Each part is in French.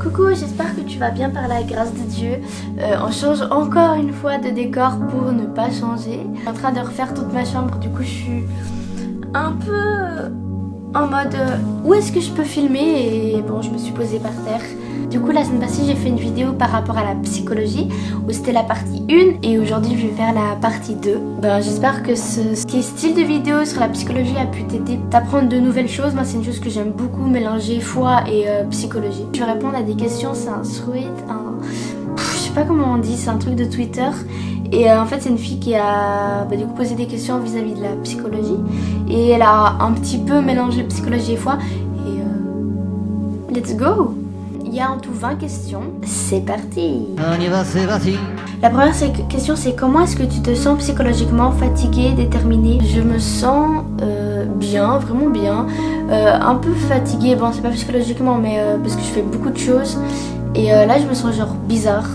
Coucou, j'espère que tu vas bien par la grâce de Dieu. On change encore une fois de décor pour ne pas changer. Je suis en train de refaire toute ma chambre, du coup je suis un peu en mode où est-ce que je peux filmer, et bon, je me suis posée par terre. Du coup la semaine passée j'ai fait une vidéo par rapport à la psychologie où c'était la partie 1 et aujourd'hui je vais faire la partie 2. J'espère que ce style de vidéo sur la psychologie a pu t'aider, t'apprendre de nouvelles choses. Moi c'est une chose que j'aime beaucoup, mélanger foi et psychologie. Je vais répondre à des questions, c'est un thread, je sais pas comment on dit, c'est un truc de Twitter. Et en fait c'est une fille qui a du coup posé des questions vis-à-vis de la psychologie et elle a un petit peu mélangé psychologie et foi et let's go. Il y a en tout 20 questions, c'est parti. On y va, c'est parti. La première question c'est comment est-ce que tu te sens psychologiquement, fatiguée, déterminée? Je me sens bien, vraiment bien, un peu fatiguée, bon c'est pas psychologiquement mais parce que je fais beaucoup de choses et là je me sens genre bizarre.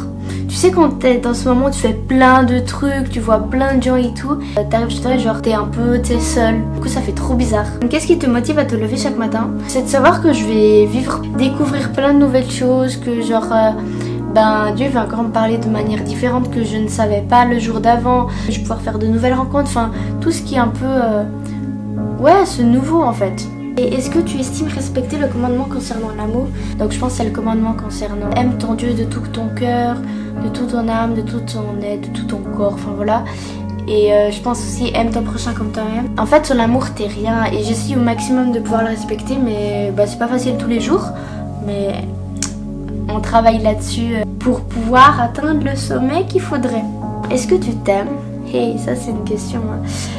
Tu sais quand t'es dans ce moment où tu fais plein de trucs, tu vois plein de gens et tout, t'arrives chez toi et genre t'es seule. Du coup ça fait trop bizarre. Qu'est-ce qui te motive à te lever chaque matin? C'est de savoir que je vais découvrir plein de nouvelles choses, que genre Dieu va encore me parler de manière différente que je ne savais pas le jour d'avant. Je vais pouvoir faire de nouvelles rencontres, enfin tout ce qui est un peu ce nouveau en fait. Et est-ce que tu estimes respecter le commandement concernant l'amour? Donc je pense que c'est le commandement concernant aime ton Dieu de tout ton cœur, de toute ton âme, de toute ton être, de tout ton corps, enfin voilà. Et je pense aussi aime ton prochain comme toi-même. En fait sur l'amour t'es rien et j'essaie au maximum de pouvoir le respecter mais c'est pas facile tous les jours. Mais on travaille là-dessus pour pouvoir atteindre le sommet qu'il faudrait. Est-ce que tu t'aimes? Hey, ça c'est une question.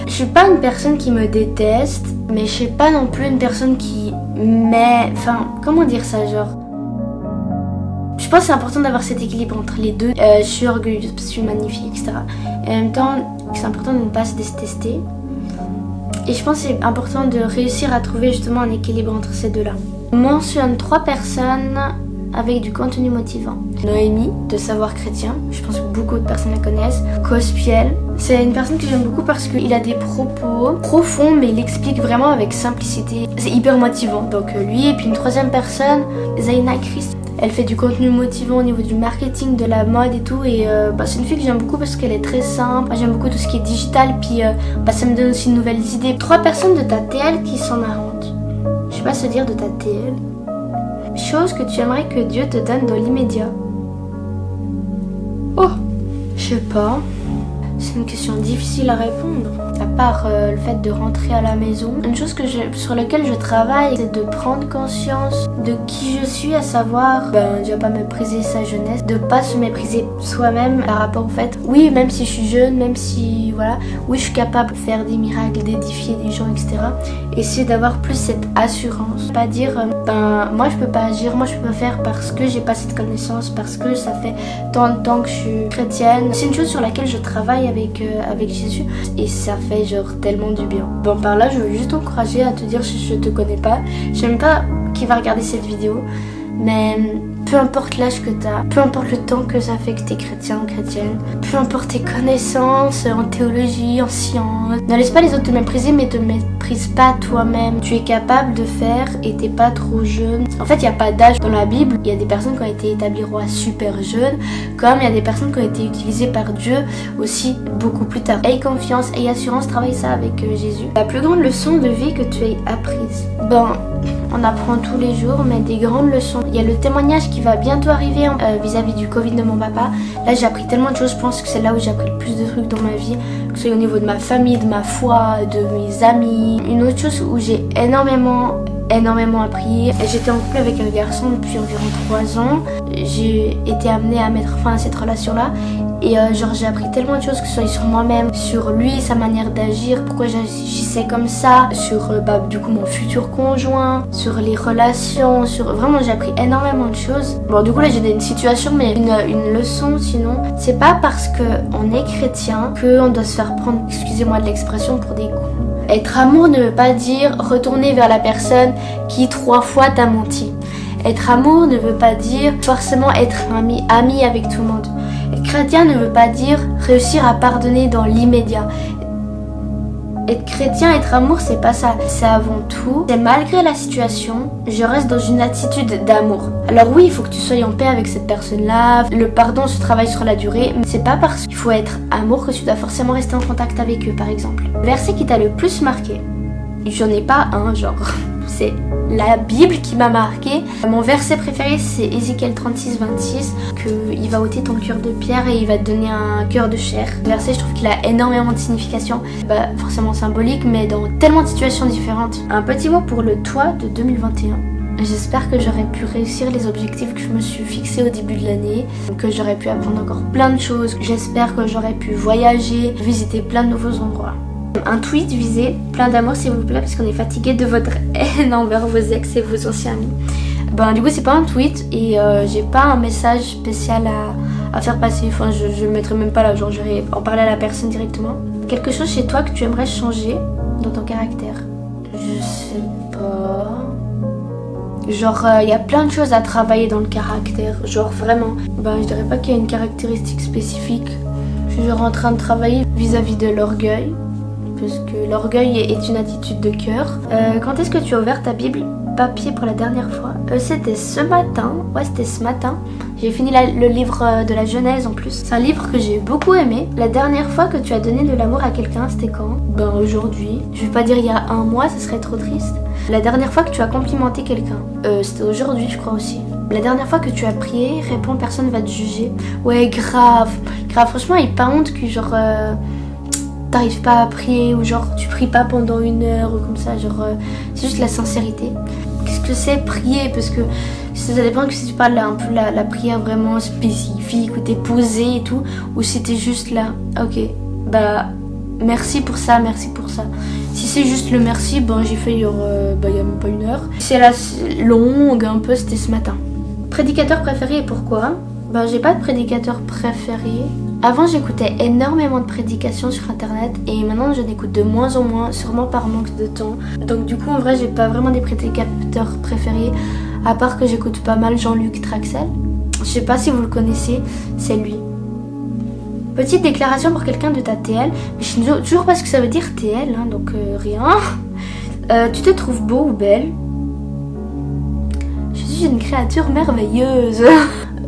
Je suis pas une personne qui me déteste, mais je suis pas non plus une personne qui enfin, comment dire ça, genre... Je pense que c'est important d'avoir cet équilibre entre les deux. Je suis orgueilleuse parce que je suis magnifique, etc. Et en même temps, c'est important de ne pas se détester. Et je pense que c'est important de réussir à trouver justement un équilibre entre ces deux-là. On mentionne 3 personnes avec du contenu motivant. Noémie, de Savoir Chrétien, je pense que beaucoup de personnes la connaissent. Cospiel, c'est une personne que j'aime beaucoup parce qu'il a des propos profonds mais il explique vraiment avec simplicité. C'est hyper motivant, donc lui. Et puis une 3e personne, Zaina Christ. Elle fait du contenu motivant au niveau du marketing, de la mode et tout. Et c'est une fille que j'aime beaucoup parce qu'elle est très simple. Moi j'aime beaucoup tout ce qui est digital. Puis ça me donne aussi de nouvelles idées. 3 personnes de ta TL qui s'en inventent. Je sais pas se dire de ta TL. Chose que tu aimerais que Dieu te donne dans l'immédiat. Oh, je sais pas. C'est une question difficile à répondre. À part le fait de rentrer à la maison. Une chose sur laquelle je travaille, c'est de prendre conscience de qui je suis, à savoir déjà pas mépriser sa jeunesse, de pas se mépriser soi-même par rapport au fait, oui, même si je suis jeune, même si voilà, oui je suis capable de faire des miracles, d'édifier des gens, etc. Essayer d'avoir plus cette assurance, pas dire moi je peux pas agir, moi je peux pas faire parce que j'ai pas cette connaissance, parce que ça fait tant de temps que je suis chrétienne. C'est une chose sur laquelle je travaille avec Jésus et ça fait genre tellement du bien. Bon, par là je veux juste t'encourager à te dire je te connais pas, je sais même pas qui va regarder cette vidéo, mais peu importe l'âge que t'as, peu importe le temps que ça fait que t'es chrétien ou chrétienne, peu importe tes connaissances en théologie, en sciences, ne laisse pas les autres te mépriser, mais te méprise pas toi-même. Tu es capable de faire et t'es pas trop jeune. En fait, il n'y a pas d'âge dans la Bible. Il y a des personnes qui ont été établies rois super jeunes, comme il y a des personnes qui ont été utilisées par Dieu aussi beaucoup plus tard. Aie confiance, aie assurance, travaille ça avec Jésus. La plus grande leçon de vie que tu aies apprise. On apprend tous les jours, mais des grandes leçons. Il y a le témoignage qui va bientôt arriver vis-à-vis du Covid de mon papa. Là, j'ai appris tellement de choses. Je pense que c'est là où j'ai appris le plus de trucs dans ma vie, que ce soit au niveau de ma famille, de ma foi, de mes amis. Une autre chose où j'ai énormément appris. J'étais en couple avec un garçon depuis environ 3 ans. J'ai été amenée à mettre fin à cette relation-là. Et j'ai appris tellement de choses, que ce soit sur moi-même, sur lui, sa manière d'agir, pourquoi j'agissais comme ça, sur du coup mon futur conjoint, sur les relations, vraiment j'ai appris énormément de choses. Bon, du coup là j'ai une situation, mais une leçon sinon, c'est pas parce qu'on est chrétien qu'on doit se faire prendre, excusez-moi de l'expression, pour des coups. Être amour ne veut pas dire retourner vers la personne qui 3 fois t'a menti. Être amour ne veut pas dire forcément être ami avec tout le monde. Être chrétien ne veut pas dire réussir à pardonner dans l'immédiat. Être chrétien, être amour, c'est pas ça. C'est avant tout, c'est malgré la situation, je reste dans une attitude d'amour. Alors oui, il faut que tu sois en paix avec cette personne-là. Le pardon se travaille sur la durée. Mais c'est pas parce qu'il faut être amour que tu dois forcément rester en contact avec eux, par exemple. Le verset qui t'a le plus marqué, j'en ai pas un, genre, c'est la Bible qui m'a marqué. Mon verset préféré, c'est Ézéchiel 36, 26, qu'il va ôter ton cœur de pierre et il va te donner un cœur de chair. Le verset, je trouve qu'il a énormément de signification, forcément symbolique, mais dans tellement de situations différentes. Un petit mot pour le toi de 2021. J'espère que j'aurai pu réussir les objectifs que je me suis fixés au début de l'année, que j'aurai pu apprendre encore plein de choses. J'espère que j'aurai pu voyager, visiter plein de nouveaux endroits. Un tweet visé, plein d'amour s'il vous plaît, parce qu'on est fatigué de votre haine envers vos ex et vos anciens amis. Du coup c'est pas un tweet et j'ai pas un message spécial à faire passer, enfin je le mettrai même pas là, genre j'irai en parler à la personne directement. Quelque chose chez toi que tu aimerais changer dans ton caractère? Je sais pas. Genre il y a plein de choses à travailler dans le caractère, genre vraiment. Je dirais pas qu'il y a une caractéristique spécifique. Je suis genre en train de travailler vis-à-vis de l'orgueil. Parce que l'orgueil est une attitude de cœur. Quand est-ce que tu as ouvert ta Bible papier pour la dernière fois? C'était ce matin. Ouais, c'était ce matin. J'ai fini le livre de la Genèse en plus. C'est un livre que j'ai beaucoup aimé. La dernière fois que tu as donné de l'amour à quelqu'un, c'était quand? Aujourd'hui. Je vais pas dire il y a un mois, ça serait trop triste. La dernière fois que tu as complimenté quelqu'un, c'était aujourd'hui, je crois aussi. La dernière fois que tu as prié, réponds, personne va te juger. Ouais, grave. Franchement, il n'y a pas honte que genre... t'arrives pas à prier ou genre tu pries pas pendant 1 heure ou comme ça, genre c'est juste la sincérité. Qu'est-ce que c'est prier? Parce que ça dépend que si tu parles un peu la prière vraiment spécifique où t'es posé et tout, ou si t'es juste là, ok, merci pour ça, merci pour ça. Si c'est juste le merci, j'ai fait il y a même pas 1 heure. C'est la longue un peu, c'était ce matin. Prédicateur préféré et pourquoi? J'ai pas de prédicateur préféré. Avant j'écoutais énormément de prédications sur internet et maintenant je n'écoute de moins en moins, sûrement par manque de temps. Donc du coup en vrai j'ai pas vraiment des prédicateurs préférés, à part que j'écoute pas mal Jean-Luc Traxel. Je sais pas si vous le connaissez, c'est lui. Petite déclaration pour quelqu'un de ta TL, mais je sais toujours pas ce que ça veut dire TL, donc rien. Tu te trouves beau ou belle? Je suis une créature merveilleuse.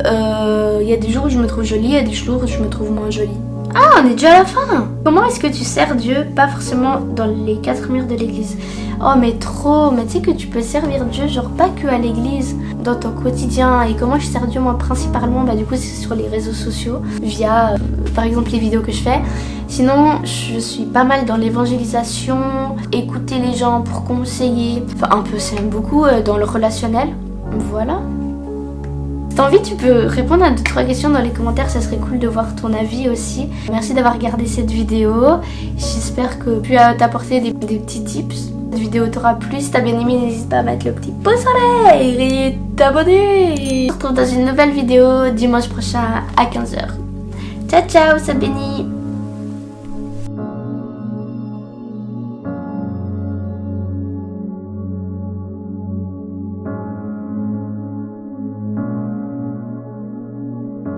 Il y a des jours où je me trouve jolie, il y a des jours où je me trouve moins jolie. Ah, on est déjà à la fin. Comment est-ce que tu sers Dieu? Pas forcément dans les 4 murs de l'église. Oh mais trop, mais tu sais que tu peux servir Dieu genre pas que à l'église, dans ton quotidien. Et comment je sers Dieu moi principalement? Du coup c'est sur les réseaux sociaux, via par exemple les vidéos que je fais. Sinon je suis pas mal dans l'évangélisation, écouter les gens pour conseiller. Enfin un peu, c'est même beaucoup dans le relationnel. Voilà. Si t'as envie, tu peux répondre à 2-3 questions dans les commentaires, ça serait cool de voir ton avis aussi. Merci d'avoir regardé cette vidéo. J'espère que j'ai pu t'apporter des petits tips. Cette vidéo t'aura plu. Si t'as bien aimé, n'hésite pas à mettre le petit pouce en l'air et t'abonner. On se retrouve dans une nouvelle vidéo dimanche prochain à 15h. Ciao ciao, c'est Béni.